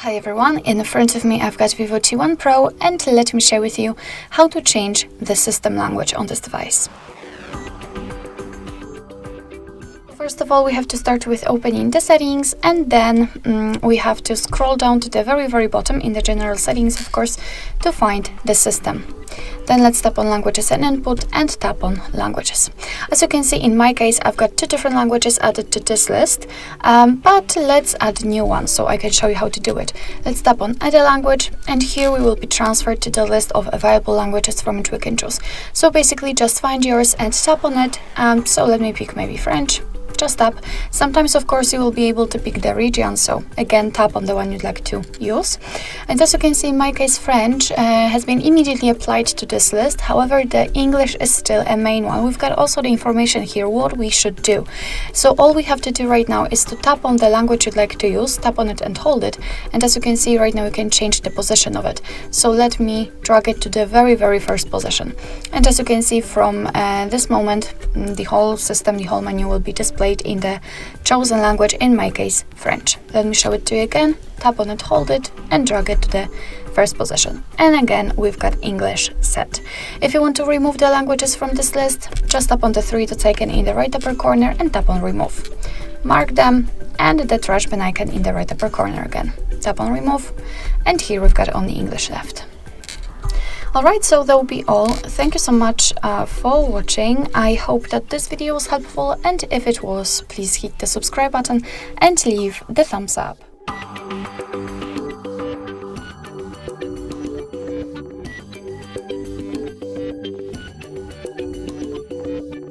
Hi everyone, in front of me I've got Vivo T1 Pro and let me share with you how to change the system language on this device. First of all, we have to start with opening the settings, and then we have to scroll down to the very bottom in the general settings, of course, to find the system. Then let's tap on languages and input and tap on languages. As you can see, in my case, I've got two different languages added to this list, but let's add a new one so I can show you how to do it. Let's tap on add a language, and here we will be transferred to the list of available languages from which we can choose. So basically just find yours and tap on it. So let me pick maybe French. Just tap. Sometimes, of course, you will be able to pick the region, so again tap on the one you'd like to use. And as you can see, in my case, French has been immediately applied to this list. However, the English is still a main one. We've got also the information here what we should do. So all we have to do right now is to tap on the language you'd like to use, tap on it and hold it, and as you can see right now, you can change the position of it. So let me drag it to the very first position, and as you can see, from this moment the whole system, the whole menu will be displayed in the chosen language, in my case French. Let me show it to you again. Tap on it, hold it and drag it to the first position, and again we've got English set. If you want to remove the languages from this list, just tap on the three dots icon in the right upper corner and tap on remove. Mark them and the trash bin icon in the right upper corner again. Tap on remove, and here we've got only English left. Alright, so that will be all. Thank you so much for watching. I hope that this video was helpful, and if it was, please hit the subscribe button and leave the thumbs up.